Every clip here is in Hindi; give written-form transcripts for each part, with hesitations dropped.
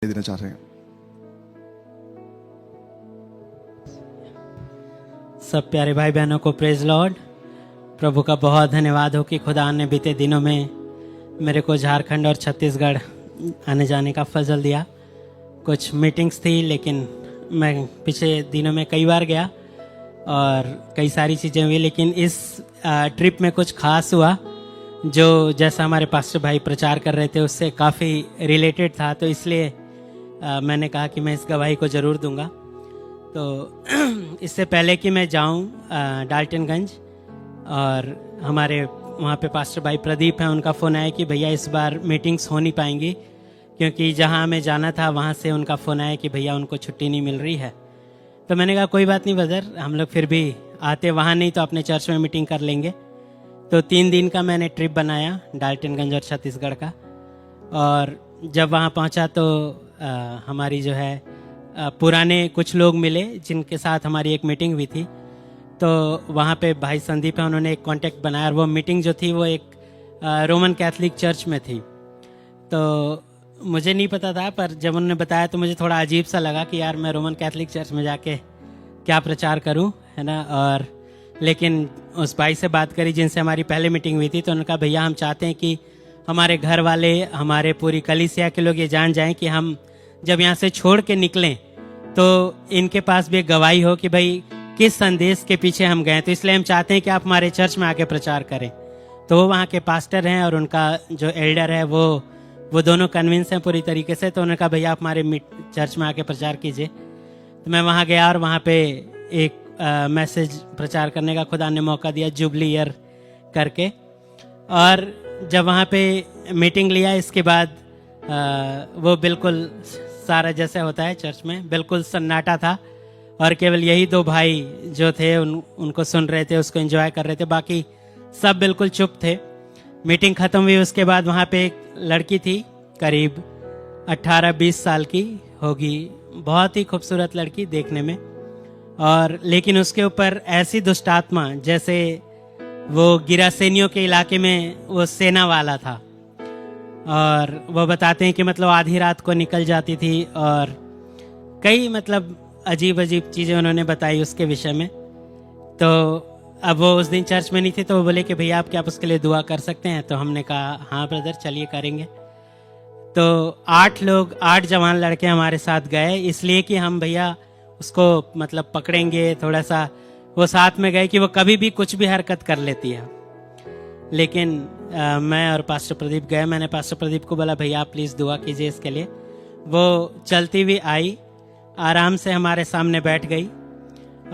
देना चाह रहे हैं। सब प्यारे भाई बहनों को प्रेज लॉर्ड। प्रभु का बहुत धन्यवाद हो कि खुदा ने बीते दिनों में मेरे को झारखंड और छत्तीसगढ़ आने जाने का फजल दिया। कुछ मीटिंग्स थी लेकिन मैं पिछले दिनों में कई बार गया और कई सारी चीज़ें हुई, लेकिन इस ट्रिप में कुछ खास हुआ जो जैसा हमारे पास्टर भाई प्रचार कर रहे थे उससे काफ़ी रिलेटेड था, तो इसलिए मैंने कहा कि मैं इस गवाही को ज़रूर दूंगा। तो इससे पहले कि मैं जाऊं डाल्टनगंज, और हमारे वहाँ पे पास्टर भाई प्रदीप हैं, उनका फ़ोन आया कि भैया इस बार मीटिंग्स हो नहीं पाएंगी क्योंकि जहाँ हमें जाना था वहाँ से उनका फ़ोन आया कि भैया उनको छुट्टी नहीं मिल रही है। तो मैंने कहा कोई बात नहीं ब्रदर, हम लोग फिर भी आते वहाँ नहीं तो अपने चर्च में मीटिंग कर लेंगे। तो 3 दिन का मैंने ट्रिप बनाया डाल्टनगंज और छत्तीसगढ़ का, और जब वहाँ पहुँचा तो हमारी जो है पुराने कुछ लोग मिले जिनके साथ हमारी एक मीटिंग हुई थी। तो वहाँ पे भाई संदीप है, उन्होंने एक कांटेक्ट बनाया और वो मीटिंग जो थी वो एक रोमन कैथलिक चर्च में थी। तो मुझे नहीं पता था, पर जब उन्होंने बताया तो मुझे थोड़ा अजीब सा लगा कि यार मैं रोमन कैथलिक चर्च में जाके क्या प्रचार करूं, है ना। और लेकिन उस भाई से बात करी जिनसे हमारी पहले मीटिंग हुई थी, तो उन्होंने कहा भैया हम चाहते हैं कि हमारे घर वाले, हमारे पूरी कलीसिया के लोग ये जान जाएं कि हम जब यहाँ से छोड़ के निकलें तो इनके पास भी एक गवाही हो कि भाई किस संदेश के पीछे हम गए। तो इसलिए हम चाहते हैं कि आप हमारे चर्च में आके प्रचार करें। तो वो वहाँ के पास्टर हैं और उनका जो एल्डर है वो दोनों कन्विंस हैं पूरी तरीके से। तो उन्होंने कहा भैया आप हमारे चर्च में आके प्रचार कीजिए। तो मैं वहाँ गया और वहाँ पे एक मैसेज प्रचार करने का खुदा ने मौका दिया, जुबली ईयर करके। और जब वहाँ पे मीटिंग लिया, इसके बाद वो बिल्कुल सारा जैसे होता है चर्च में बिल्कुल सन्नाटा था और केवल यही 2 भाई जो थे उनको सुन रहे थे, उसको एंजॉय कर रहे थे, बाकी सब बिल्कुल चुप थे। मीटिंग ख़त्म हुई उसके बाद वहाँ पे एक लड़की थी, करीब 18-20 साल की होगी, बहुत ही खूबसूरत लड़की देखने में। और लेकिन उसके ऊपर ऐसी दुष्ट आत्मा, जैसे वो गिरासेनियों के इलाके में वो सेना वाला था। और वो बताते हैं कि मतलब आधी रात को निकल जाती थी और कई मतलब अजीब अजीब चीज़ें उन्होंने बताई उसके विषय में। तो अब वो उस दिन चर्च में नहीं थे, तो वो बोले कि भैया आप क्या आप उसके लिए दुआ कर सकते हैं। तो हमने कहा हाँ ब्रदर चलिए करेंगे। तो 8 जवान लड़के हमारे साथ गए, इसलिए कि हम भैया उसको मतलब पकड़ेंगे, थोड़ा सा वो साथ में गए कि वो कभी भी कुछ भी हरकत कर लेती है। लेकिन मैं और पास्टर प्रदीप गए। मैंने पास्टर प्रदीप को बोला भैया आप प्लीज़ दुआ कीजिए इसके लिए। वो चलती हुई आई, आराम से हमारे सामने बैठ गई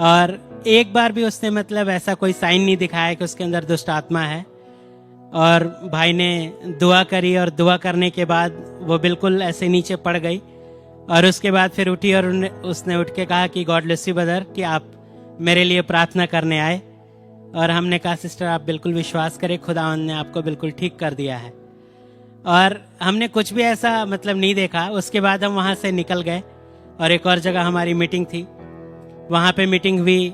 और एक बार भी उसने मतलब ऐसा कोई साइन नहीं दिखाया कि उसके अंदर दुष्ट आत्मा है। और भाई ने दुआ करी और दुआ करने के बाद वो बिल्कुल ऐसे नीचे पड़ गई। और उसके बाद फिर उठी और उसने उठ के कहा कि गॉड ब्लेस यू ब्रदर, कि आप मेरे लिए प्रार्थना करने आए। और हमने कहा सिस्टर आप बिल्कुल विश्वास करें, खुदा ने आपको बिल्कुल ठीक कर दिया है। और हमने कुछ भी ऐसा मतलब नहीं देखा। उसके बाद हम वहाँ से निकल गए और एक और जगह हमारी मीटिंग थी, वहाँ पे मीटिंग हुई।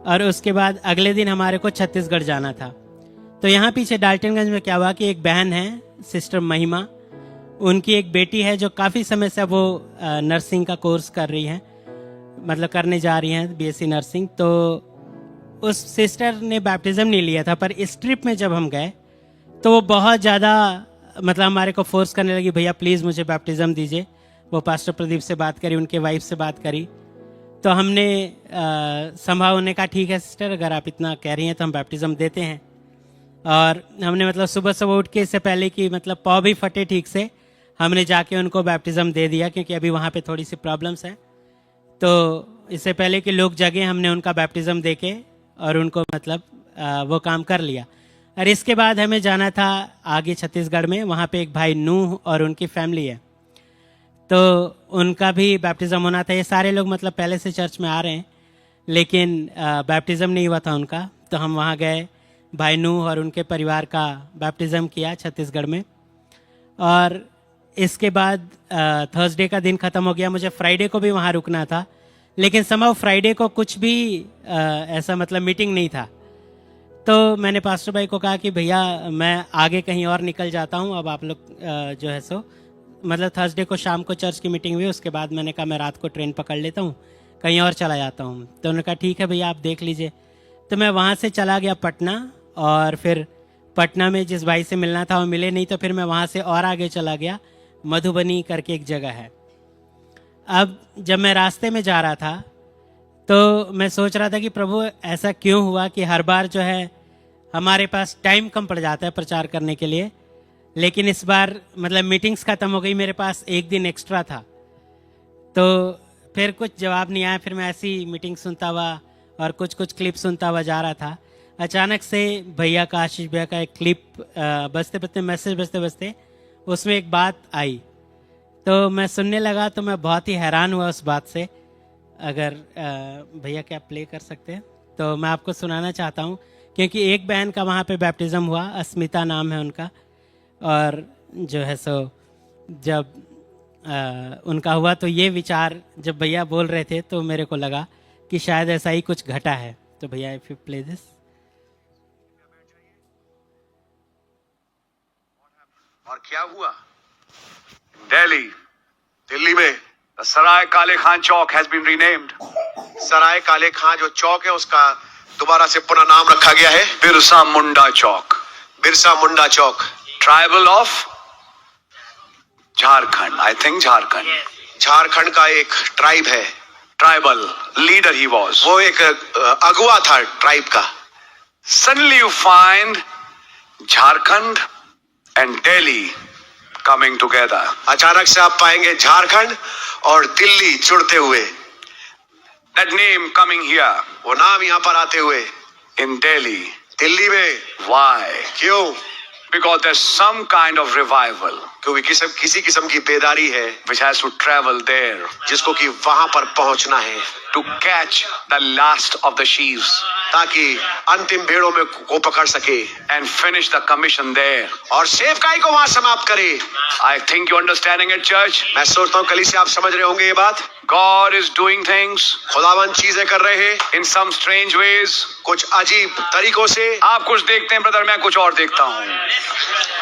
और उसके बाद अगले दिन हमारे को छत्तीसगढ़ जाना था। तो यहाँ पीछे डाल्टनगंज में क्या हुआ कि एक बहन है सिस्टर महिमा, उनकी एक बेटी है जो काफ़ी समय से वो नर्सिंग का कोर्स कर रही हैं, मतलब करने जा रही हैं बीएससी नर्सिंग। तो उस सिस्टर ने बैप्टिज्म नहीं लिया था, पर इस ट्रिप में जब हम गए तो वो बहुत ज़्यादा मतलब हमारे को फोर्स करने लगी भैया प्लीज़ मुझे बैप्टिज्म दीजिए। वो पास्टर प्रदीप से बात करी, उनके वाइफ से बात करी। तो हमने संभव होने का ठीक है सिस्टर, अगर आप इतना कह रही हैं तो हम बैप्टिज्म देते हैं। और हमने मतलब सुबह सुबह उठ के, इससे पहले कि मतलब पाँव भी फटे ठीक से, हमने जाके उनको बैप्टिज्म दे दिया क्योंकि अभी वहाँ पे थोड़ी सी प्रॉब्लम्स है। तो इससे पहले कि लोग जगे हमने उनका बैप्टिज्म दे के और उनको मतलब वो काम कर लिया। और इसके बाद हमें जाना था आगे छत्तीसगढ़ में, वहाँ पे एक भाई नूह और उनकी फैमिली है, तो उनका भी बैप्टिज्म होना था। ये सारे लोग मतलब पहले से चर्च में आ रहे हैं लेकिन बैप्टिज्म नहीं हुआ था उनका। तो हम वहाँ गए, भाई नूह और उनके परिवार का बैप्टिज्म किया छत्तीसगढ़ में। और इसके बाद थर्सडे का दिन ख़त्म हो गया, मुझे फ्राइडे को भी वहाँ रुकना था, लेकिन समहाउ फ्राइडे को कुछ भी ऐसा मतलब मीटिंग नहीं था। तो मैंने पास्टर भाई को कहा कि भैया मैं आगे कहीं और निकल जाता हूँ, अब आप लोग जो है सो मतलब थर्सडे को शाम को चर्च की मीटिंग हुई, उसके बाद मैंने कहा मैं रात को ट्रेन पकड़ लेता हूँ, कहीं और चला जाता हूँ। तो उन्होंने कहा ठीक है भैया आप देख लीजिए। तो मैं वहाँ से चला गया पटना, और फिर पटना में जिस भाई से मिलना था वो मिले नहीं, तो फिर मैं वहाँ से और आगे चला गया, मधुबनी करके एक जगह है। अब जब मैं रास्ते में जा रहा था तो मैं सोच रहा था कि प्रभु ऐसा क्यों हुआ कि हर बार जो है हमारे पास टाइम कम पड़ जाता है प्रचार करने के लिए, लेकिन इस बार मतलब मीटिंग्स ख़त्म हो गई, मेरे पास एक दिन एक्स्ट्रा था। तो फिर कुछ जवाब नहीं आया, फिर मैं ऐसी मीटिंग सुनता हुआ और कुछ क्लिप सुनता हुआ जा रहा था। अचानक से भैया का, आशीष भैया का एक क्लिप बजते बजते, मैसेज बजते बजते उसमें एक बात आई, तो मैं सुनने लगा। तो मैं बहुत ही हैरान हुआ उस बात से। अगर भैया क्या प्ले कर सकते हैं तो मैं आपको सुनाना चाहता हूँ, क्योंकि एक बहन का वहाँ पे बैप्टिज़म हुआ, अस्मिता नाम है उनका, और जो है सो जब उनका हुआ तो ये विचार जब भैया बोल रहे थे तो मेरे को लगा कि शायद ऐसा ही कुछ घटा है। तो भैया इफ यू प्ले दिस। और क्या हुआ? दिल्ली में सराय काले खान चौक हैज बीन रीनेम्ड। सराय काले खान जो चौक है उसका दोबारा से पुनः नाम रखा गया है Birsa Munda Chowk. Birsa Munda Chowk. Tribal of Jharkhand, I think Jharkhand. Jharkhand का एक ट्राइब है, ट्राइबल लीडर ही वॉज, वो एक अगुआ था ट्राइब का। Suddenly you find Jharkhand and Delhi coming together. अचानक से आप पाएंगे झारखंड और दिल्ली जुड़ते हुए। दैट नेम कमिंग हियर, वो नाम यहाँ पर आते हुए। इन दिल्ली, दिल्ली में। व्हाई? क्यों? Because there some kind of revival, क्योंकि किसी किस्म की बेदारी है which has to travel there, जिसको कि वहां पर पहुंचना है, to catch the last of the sheaves, ताकि अंतिम भेड़ों में को पकड़ सके, and finish the commission there, और सेवकाई को वहां समाप्त करे। I think you understanding it, church? मैं सोचता हूँ कलीसिया आप समझ रहे होंगे ये बात। God is doing things, खुदावन चीजें कर रहे हैं in some strange ways, कुछ अजीब तरीकों से। आप कुछ देखते हैं ब्रदर, मैं कुछ और देखता हूँ।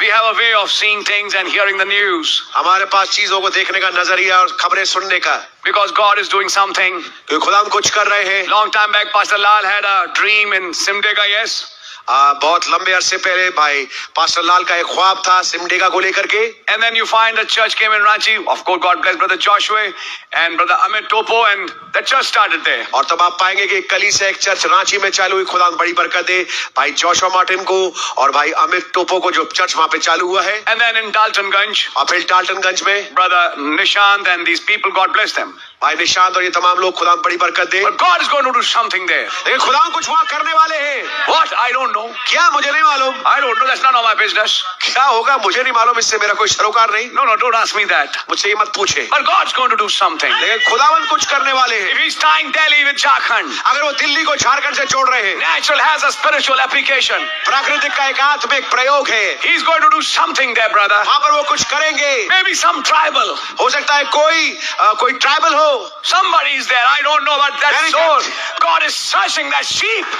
We have a way of seeing things and hearing the news. हमारे पास चीजों को देखने का नजरिया और खबरें सुनने का। Because God is doing something. क्योंकि खुदा कुछ कर रहे हैं। Long time back, Pastor Lal had a dream in Simdega, yes? बहुत लंबे अरसे पहले भाई पास्टर लाल का एक ख्वाब था सिमडेगा को लेकर के। And then you find the church came in Ranchi. Of course, God bless brother Joshua and brother Amit Topo, and the church started there. और तब आप पाएंगे कि कलीसिया एक चर्च रांची में चालू हुई। खुदा बड़ी बरकत दे भाई जोशुआ मार्टिन को और भाई अमित टोपो को, जो चर्च वहाँ पे चालू हुआ है। And then in Daltonganj, और फिर डाल्टनगंज में brother Nishant and these people, God bless them. भाई निशांत और ये तमाम लोग, खुदा बड़ी बरकत दे। But God is going to do something there. लेकिन खुदा कुछ वहाँ करने वाले हैं। What? I don't know. क्या? मुझे नहीं मालूम। I don't know. That's none of my business. क्या होगा मुझे नहीं मालूम, इससे मेरा कोई सरोकार नहीं। No, no, don't ask me that. मुझसे ये मत पूछे। But God's going to do something. लेकिन खुदावन कुछ करने वाले हैं। If He's tying Delhi with Jharkhand, अगर वो दिल्ली को झारखंड से जोड़ रहे हैं, natural has a spiritual application. प्राकृतिक का एक आत्मिक प्रयोग है। He's going to do something there, brother. वहाँ पर वो कुछ करेंगे। Maybe some tribal. हो सकता है कोई ट्राइबल हो। Somebody is there. I don't know about that soul. God is searching that sheep.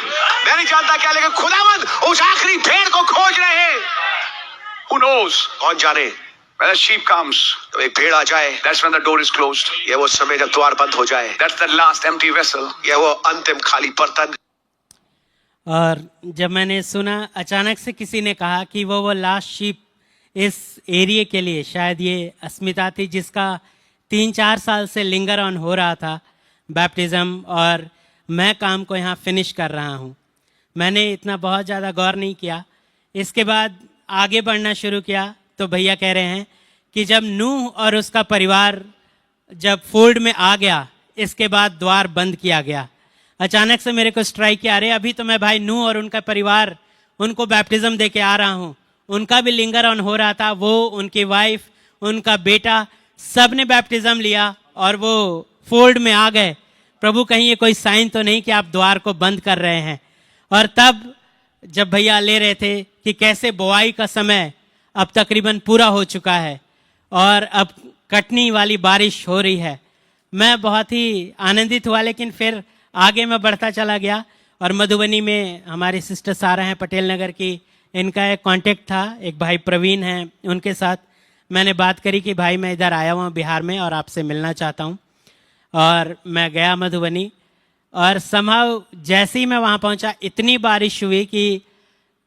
मैं नहीं जानता क्या, लेकिन खुदावन उस आखिरी भेड़ को खोज रहे हैं। Who knows? कौन जाने? When the sheep comes, तो एक भेड़ आ जाए, that's when the door is closed. ये वो समय जब द्वार बंद हो जाए। That's the last empty vessel. ये वो अंतिम खाली बर्तन। और जब मैंने सुना, अचानक से किसी ने कहा कि वो लास्ट शीप इस एरिया के लिए, शायद ये अस्मिता थी जिसका 3-4 साल से लिंगर ऑन हो रहा था बैप्टिज़म, और मैं काम को यहाँ फिनिश कर रहा हूँ। मैंने इतना बहुत ज़्यादा गौर नहीं किया। इसके बाद आगे बढ़ना शुरू किया तो भैया कह रहे हैं कि जब नूह और उसका परिवार जब फोल्ड में आ गया, इसके बाद द्वार बंद किया गया। अचानक से मेरे को स्ट्राइक किया, अरे अभी तो मैं भाई नूह और उनका परिवार, उनको बैप्टिज़म दे के आ रहा हूँ, उनका भी लिंगर ऑन हो रहा था, वो, उनकी वाइफ, उनका बेटा, सब ने बैप्टिज़म लिया और वो फोल्ड में आ गए। प्रभु कहीं ये कोई साइन तो नहीं कि आप द्वार को बंद कर रहे हैं। और तब जब भैया ले रहे थे कि कैसे बुआई का समय अब तकरीबन पूरा हो चुका है और अब कटनी वाली बारिश हो रही है, मैं बहुत ही आनंदित हुआ। लेकिन फिर आगे मैं बढ़ता चला गया और मधुबनी में हमारी सिस्टर सारा हैं पटेल नगर की, इनका एक कांटेक्ट था, एक भाई प्रवीण हैं, उनके साथ मैंने बात करी कि भाई मैं इधर आया हुआ हूँ बिहार में और आपसे मिलना चाहता हूँ। और मैं गया मधुबनी, और समहाउ जैसे ही मैं वहाँ पहुँचा इतनी बारिश हुई कि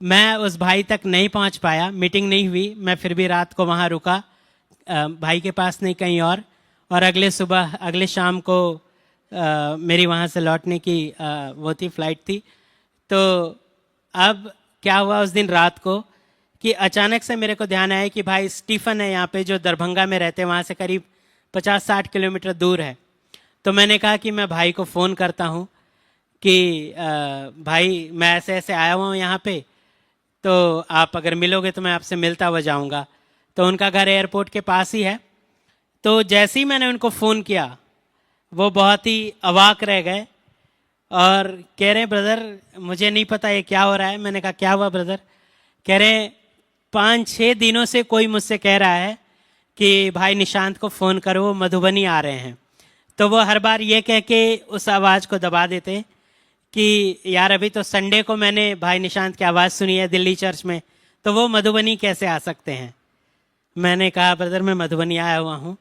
मैं उस भाई तक नहीं पहुँच पाया, मीटिंग नहीं हुई। मैं फिर भी रात को वहाँ रुका, भाई के पास नहीं कहीं और अगले सुबह अगले शाम को मेरी वहाँ से लौटने की वो थी, फ्लाइट थी। तो अब क्या हुआ उस दिन रात को कि अचानक से मेरे को ध्यान आया कि भाई स्टीफन है यहाँ पे, जो दरभंगा में रहते हैं, वहाँ से करीब 50-60 किलोमीटर दूर है। तो मैंने कहा कि मैं भाई को फ़ोन करता हूँ कि भाई मैं ऐसे ऐसे आया हुआ हूँ यहाँ पे, तो आप अगर मिलोगे तो मैं आपसे मिलता हुआ जाऊँगा। तो उनका घर एयरपोर्ट के पास ही है। तो जैसे ही मैंने उनको फ़ोन किया वो बहुत ही अवाक रह गए और कह रहे ब्रदर मुझे नहीं पता ये क्या हो रहा है। मैंने कहा क्या हुआ ब्रदर? कह रहे 5-6 दिनों से कोई मुझसे कह रहा है कि भाई निशांत को फ़ोन करो, वो मधुबनी आ रहे हैं। तो वो हर बार ये कह के उस आवाज़ को दबा देते कि यार अभी तो संडे को मैंने भाई निशांत की आवाज़ सुनी है दिल्ली चर्च में, तो वो मधुबनी कैसे आ सकते हैं। मैंने कहा ब्रदर मैं मधुबनी आया हुआ हूँ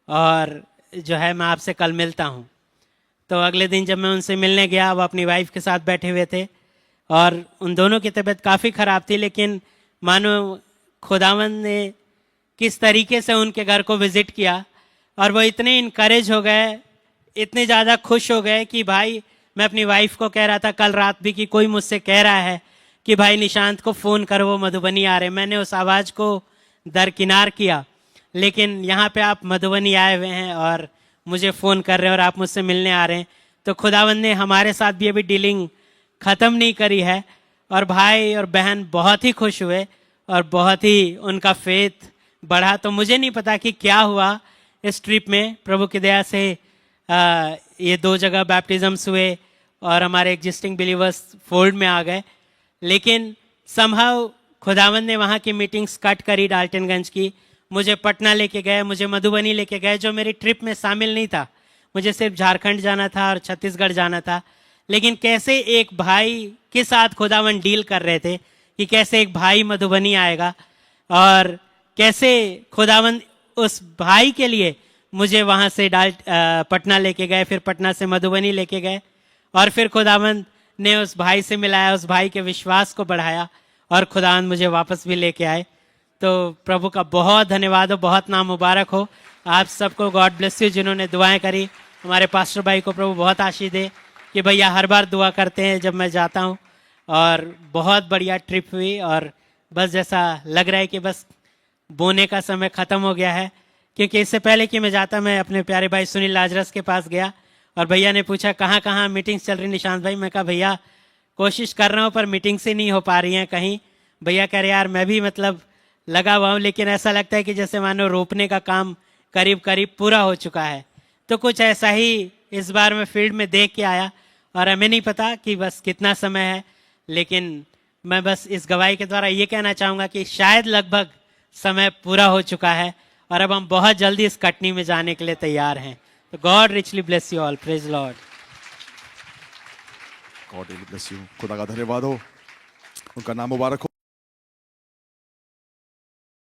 और जो है मैं आपसे कल मिलता हूँ। तो अगले दिन जब मैं उनसे मिलने गया, वो अपनी वाइफ के साथ बैठे हुए थे और उन दोनों की तबीयत काफ़ी ख़राब थी, लेकिन मानो खुदावंद ने किस तरीके से उनके घर को विज़िट किया और वो इतने इनकरेज हो गए, इतने ज़्यादा खुश हो गए कि भाई मैं अपनी वाइफ को कह रहा था कल रात भी कि कोई मुझसे कह रहा है कि भाई निशांत को फ़ोन करो, वो मधुबनी आ रहे। मैंने उस आवाज़ को दरकिनार किया, लेकिन यहाँ पे आप मधुबनी आए हुए हैं और मुझे फ़ोन कर रहे हैं और आप मुझसे मिलने आ रहे हैं। तो खुदावंद ने हमारे साथ भी अभी डीलिंग ख़त्म नहीं करी है। और भाई और बहन बहुत ही खुश हुए और बहुत ही उनका फेथ बढ़ा। तो मुझे नहीं पता कि क्या हुआ इस ट्रिप में, प्रभु की दया से ये 2 जगह बैप्टिज़म्स हुए और हमारे एग्जिस्टिंग बिलीवर्स फोल्ड में आ गए। लेकिन समहाउ खुदावंद ने वहाँ की मीटिंग्स कट करी डाल्टनगंज की, मुझे पटना लेके गए, मुझे मधुबनी लेके गए, जो मेरी ट्रिप में शामिल नहीं था। मुझे सिर्फ झारखंड जाना था और छत्तीसगढ़ जाना था। लेकिन कैसे एक भाई के साथ खुदावंद डील कर रहे थे कि कैसे एक भाई मधुबनी आएगा और कैसे खुदावंद उस भाई के लिए मुझे वहाँ से पटना लेके गए, फिर पटना से मधुबनी लेके गए और फिर खुदावंद ने उस भाई से मिलाया, उस भाई के विश्वास को बढ़ाया और खुदावंद मुझे वापस भी लेके आए। तो प्रभु का बहुत धन्यवाद हो, बहुत नाम मुबारक हो आप सबको। गॉड ब्लेस यू जिन्होंने दुआएं करी। हमारे पास्टर भाई को प्रभु बहुत आशीष दे कि भैया हर बार दुआ करते हैं जब मैं जाता हूँ। और बहुत बढ़िया ट्रिप हुई और बस जैसा लग रहा है कि बस बोने का समय ख़त्म हो गया है, क्योंकि इससे पहले कि मैं जाता मैं अपने प्यारे भाई सुनील लाजरस के पास गया और भैया ने पूछा कहाँ कहाँ मीटिंग्स चल रही निशांत भाई। मैं कहा भैया कोशिश कर रहा हूँ पर मीटिंग से नहीं हो पा रही हैं कहीं। भैया कह रहे यार मैं भी मतलब लगा हुआ हूँ, लेकिन ऐसा लगता है कि जैसे मानो रोपने का काम करीब करीब पूरा हो चुका है। तो कुछ ऐसा ही इस बार मैं फील्ड में देख के आया और हमें नहीं पता कि बस कितना समय है, लेकिन मैं बस इस गवाही के द्वारा ये कहना चाहूँगा कि शायद लगभग समय पूरा हो चुका है और अब हम बहुत जल्दी इस कटनी में जाने के लिए तैयार हैं। तो God richly bless you all, praise Lord. God richly bless you, खुदा का धन्यवाद हो, उनका नाम मुबारक हो।